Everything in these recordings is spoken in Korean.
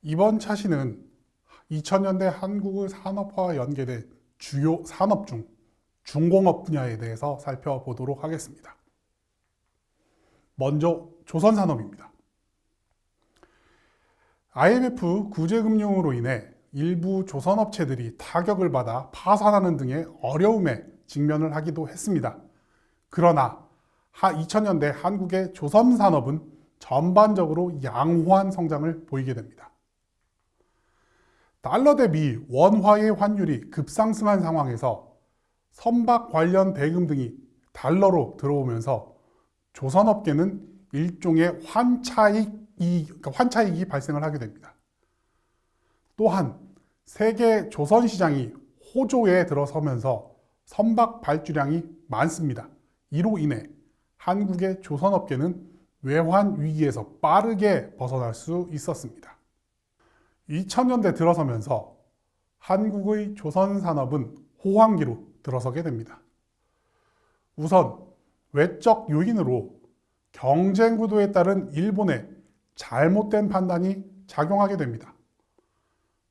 이번 차시는 2000년대 한국의 산업화와 연계된 주요 산업 중 중공업 분야에 대해서 살펴보도록 하겠습니다. 먼저 조선산업입니다. IMF 구제금융으로 인해 일부 조선업체들이 타격을 받아 파산하는 등의 어려움에 직면을 하기도 했습니다. 그러나 2000년대 한국의 조선산업은 전반적으로 양호한 성장을 보이게 됩니다. 달러 대비 원화의 환율이 급상승한 상황에서 선박 관련 대금 등이 달러로 들어오면서 조선업계는 일종의 환차익이 발생을 하게 됩니다. 또한 세계 조선시장이 호조에 들어서면서 선박 발주량이 많습니다. 이로 인해 한국의 조선업계는 외환 위기에서 빠르게 벗어날 수 있었습니다. 2000년대 들어서면서 한국의 조선산업은 호황기로 들어서게 됩니다. 우선 외적 요인으로 경쟁 구도에 따른 일본의 잘못된 판단이 작용하게 됩니다.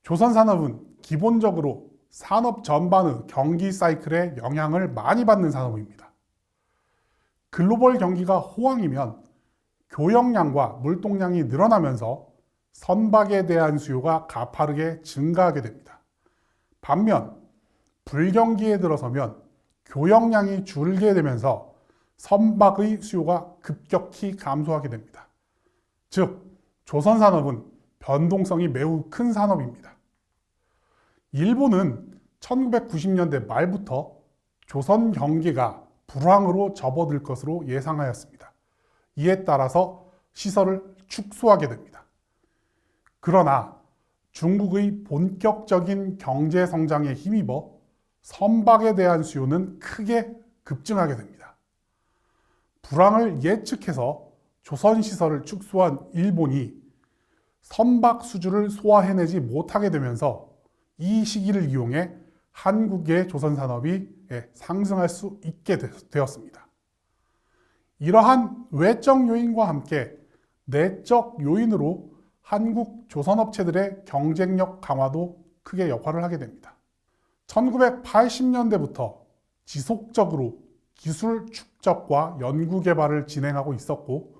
조선산업은 기본적으로 산업 전반의 경기 사이클에 영향을 많이 받는 산업입니다. 글로벌 경기가 호황이면 교역량과 물동량이 늘어나면서 선박에 대한 수요가 가파르게 증가하게 됩니다. 반면 불경기에 들어서면 교역량이 줄게 되면서 선박의 수요가 급격히 감소하게 됩니다. 즉, 조선산업은 변동성이 매우 큰 산업입니다. 일본은 1990년대 말부터 조선 경기가 불황으로 접어들 것으로 예상하였습니다. 이에 따라서 시설을 축소하게 됩니다. 그러나 중국의 본격적인 경제 성장에 힘입어 선박에 대한 수요는 크게 급증하게 됩니다. 불황을 예측해서 조선 시설을 축소한 일본이 선박 수주를 소화해내지 못하게 되면서 이 시기를 이용해 한국의 조선 산업이 상승할 수 있게 되었습니다. 이러한 외적 요인과 함께 내적 요인으로 한국 조선업체들의 경쟁력 강화도 크게 역할을 하게 됩니다. 1980년대부터 지속적으로 기술 축적과 연구 개발을 진행하고 있었고,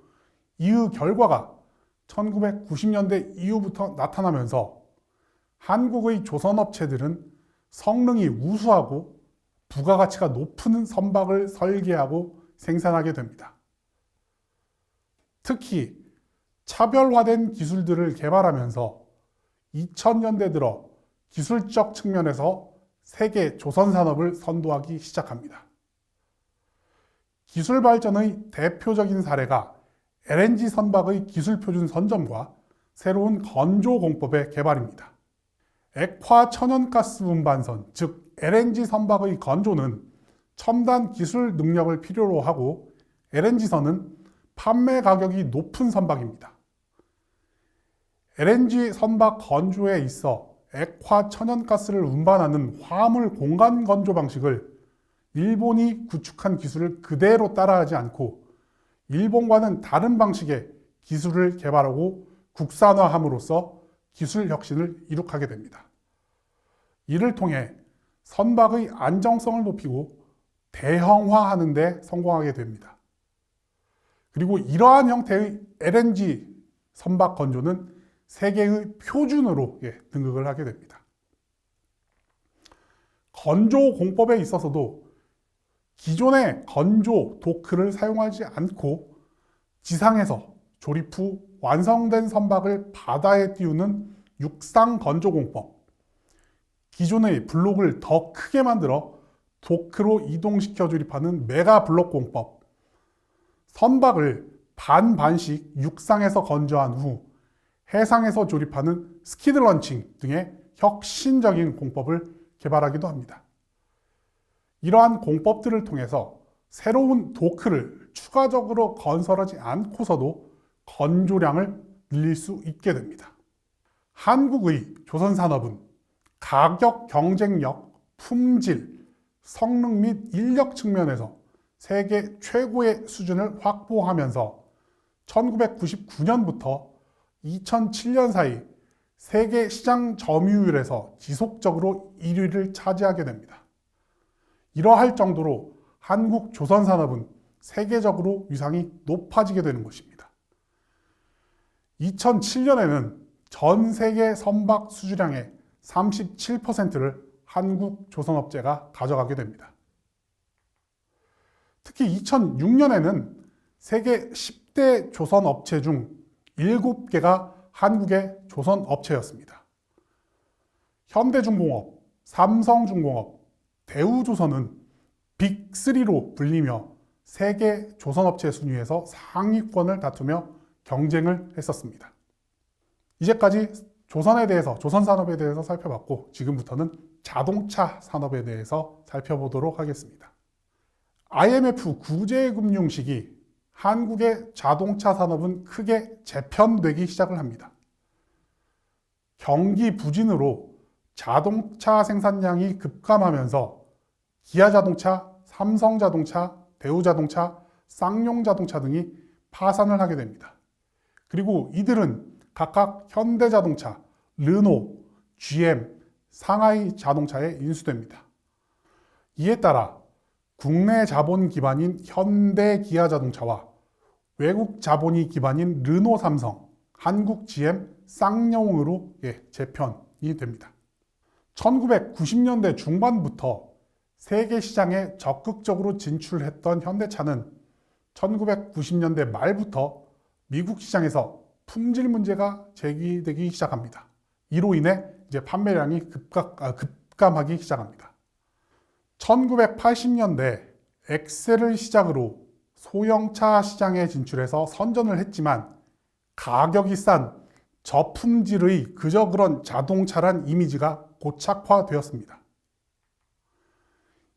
이의 결과가 1990년대 이후부터 나타나면서 한국의 조선업체들은 성능이 우수하고 부가가치가 높은 선박을 설계하고 생산하게 됩니다. 특히 차별화된 기술들을 개발하면서 2000년대 들어 기술적 측면에서 세계 조선산업을 선도하기 시작합니다. 기술 발전의 대표적인 사례가 LNG 선박의 기술 표준 선점과 새로운 건조 공법의 개발입니다. 액화 천연가스 운반선, 즉 LNG 선박의 건조는 첨단 기술 능력을 필요로 하고 LNG선은 판매 가격이 높은 선박입니다. LNG 선박 건조에 있어 액화 천연가스를 운반하는 화물 공간 건조 방식을 일본이 구축한 기술을 그대로 따라하지 않고 일본과는 다른 방식의 기술을 개발하고 국산화함으로써 기술 혁신을 이룩하게 됩니다. 이를 통해 선박의 안정성을 높이고 대형화하는 데 성공하게 됩니다. 그리고 이러한 형태의 LNG 선박 건조는 세계의 표준으로 등극을 하게 됩니다. 건조 공법에 있어서도 기존의 건조 도크를 사용하지 않고 지상에서 조립 후 완성된 선박을 바다에 띄우는 육상 건조 공법, 기존의 블록을 더 크게 만들어 도크로 이동시켜 조립하는 메가 블록 공법, 선박을 반반씩 육상에서 건조한 후 해상에서 조립하는 스키드 런칭 등의 혁신적인 공법을 개발하기도 합니다. 이러한 공법들을 통해서 새로운 도크를 추가적으로 건설하지 않고서도 건조량을 늘릴 수 있게 됩니다. 한국의 조선산업은 가격 경쟁력, 품질, 성능 및 인력 측면에서 세계 최고의 수준을 확보하면서 1999년부터 2007년 사이 세계 시장 점유율에서 지속적으로 1위를 차지하게 됩니다. 이러할 정도로 한국 조선산업은 세계적으로 위상이 높아지게 되는 것입니다. 2007년에는 전 세계 선박 수주량의 37%를 한국 조선업체가 가져가게 됩니다. 특히 2006년에는 세계 10대 조선업체 중 7개가 한국의 조선업체였습니다. 현대중공업, 삼성중공업, 대우조선은 빅3로 불리며 세계 조선업체 순위에서 상위권을 다투며 경쟁을 했었습니다. 이제까지 조선에 대해서, 조선산업에 대해서 살펴봤고, 지금부터는 자동차 산업에 대해서 살펴보도록 하겠습니다. IMF 구제금융 시기 한국의 자동차 산업은 크게 재편되기 시작을 합니다. 경기 부진으로 자동차 생산량이 급감하면서 기아자동차, 삼성자동차, 대우자동차, 쌍용자동차 등이 파산을 하게 됩니다. 그리고 이들은 각각 현대자동차, 르노, GM, 상하이 자동차에 인수됩니다. 이에 따라 국내 자본 기반인 현대 기아자동차와 외국 자본이 기반인 르노 삼성, 한국 GM, 쌍용으로 재편이 됩니다. 1990년대 중반부터 세계 시장에 적극적으로 진출했던 현대차는 1990년대 말부터 미국 시장에서 품질 문제가 제기되기 시작합니다. 이로 인해 판매량이 급감하기 시작합니다. 1980년대 엑셀을 시작으로 소형차 시장에 진출해서 선전을 했지만 가격이 싼 저품질의 그저 그런 자동차란 이미지가 고착화되었습니다.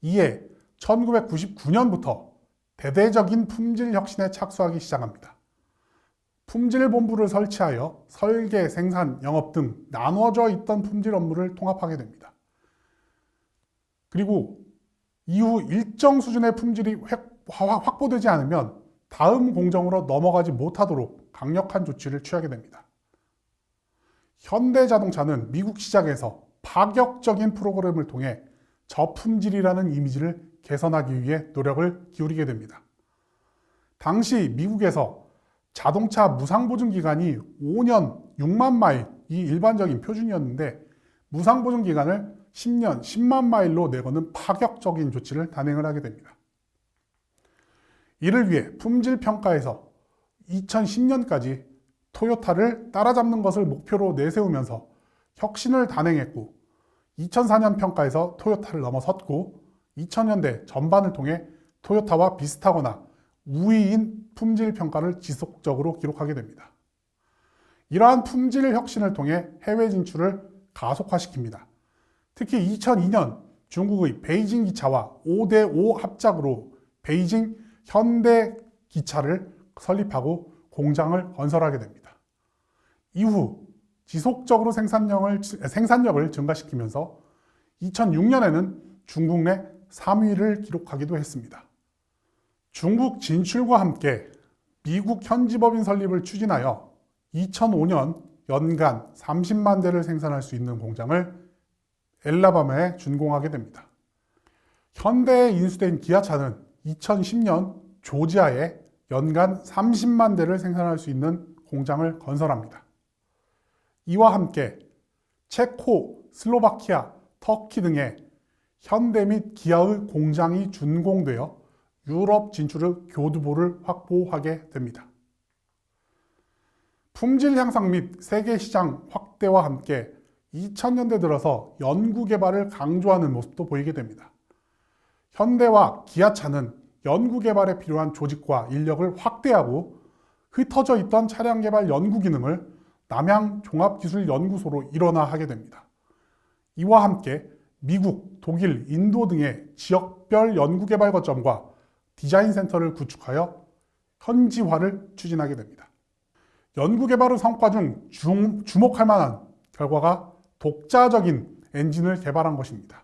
이에 1999년부터 대대적인 품질 혁신에 착수하기 시작합니다. 품질본부를 설치하여 설계, 생산, 영업 등 나눠져 있던 품질 업무를 통합하게 됩니다. 그리고 이후 일정 수준의 품질이 확보되지 않으면 다음 공정으로 넘어가지 못하도록 강력한 조치를 취하게 됩니다. 현대자동차는 미국 시장에서 파격적인 프로그램을 통해 저품질이라는 이미지를 개선하기 위해 노력을 기울이게 됩니다. 당시 미국에서 자동차 무상보증 기간이 5년 6만 마일이 일반적인 표준이었는데 무상보증 기간을 10년 10만 마일로 내거는 파격적인 조치를 단행을 하게 됩니다. 이를 위해 품질평가에서 2010년까지 토요타를 따라잡는 것을 목표로 내세우면서 혁신을 단행했고 2004년 평가에서 토요타를 넘어섰고 2000년대 전반을 통해 토요타와 비슷하거나 우위인 품질 평가를 지속적으로 기록하게 됩니다. 이러한 품질 혁신을 통해 해외 진출을 가속화시킵니다. 특히 2002년 중국의 베이징 기차와 5대5 합작으로 베이징 현대 기차를 설립하고 공장을 건설하게 됩니다. 이후 지속적으로 생산력을 증가시키면서 2006년에는 중국 내 3위를 기록하기도 했습니다. 중국 진출과 함께 미국 현지법인 설립을 추진하여 2005년 연간 30만 대를 생산할 수 있는 공장을 엘라바마에 준공하게 됩니다. 현대에 인수된 기아차는 2010년 조지아에 연간 30만 대를 생산할 수 있는 공장을 건설합니다. 이와 함께 체코, 슬로바키아, 터키 등의 현대 및 기아의 공장이 준공되어 유럽 진출의 교두보를 확보하게 됩니다. 품질 향상 및 세계 시장 확대와 함께 2000년대 들어서 연구개발을 강조하는 모습도 보이게 됩니다. 현대와 기아차는 연구개발에 필요한 조직과 인력을 확대하고 흩어져 있던 차량개발 연구 기능을 남양종합기술연구소로 일원화하게 됩니다. 이와 함께 미국, 독일, 인도 등의 지역별 연구개발 거점과 디자인 센터를 구축하여 현지화를 추진하게 됩니다. 연구개발의 성과 중 주목할 만한 결과가 독자적인 엔진을 개발한 것입니다.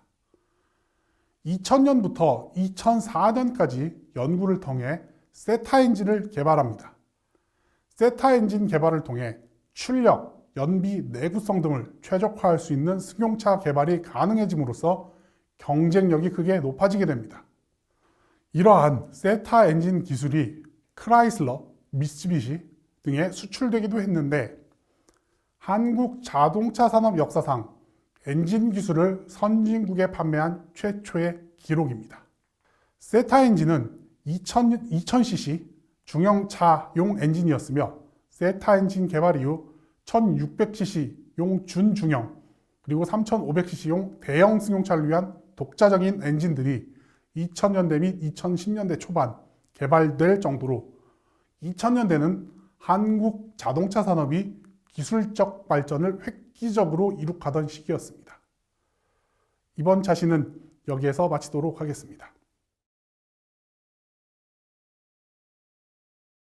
2000년부터 2004년까지 연구를 통해 세타 엔진을 개발합니다. 세타 엔진 개발을 통해 출력, 연비, 내구성 등을 최적화할 수 있는 승용차 개발이 가능해짐으로써 경쟁력이 크게 높아지게 됩니다. 이러한 세타 엔진 기술이 크라이슬러, 미쓰비시 등에 수출되기도 했는데 한국 자동차 산업 역사상 엔진 기술을 선진국에 판매한 최초의 기록입니다. 세타 엔진은 2000cc 중형차용 엔진이었으며 세타 엔진 개발 이후 1600cc용 준중형 그리고 3500cc용 대형 승용차를 위한 독자적인 엔진들이 2000년대 및 2010년대 초반 개발될 정도로 2000년대는 한국 자동차 산업이 기술적 발전을 획기적으로 이룩하던 시기였습니다. 이번 자시는 여기에서 마치도록 하겠습니다.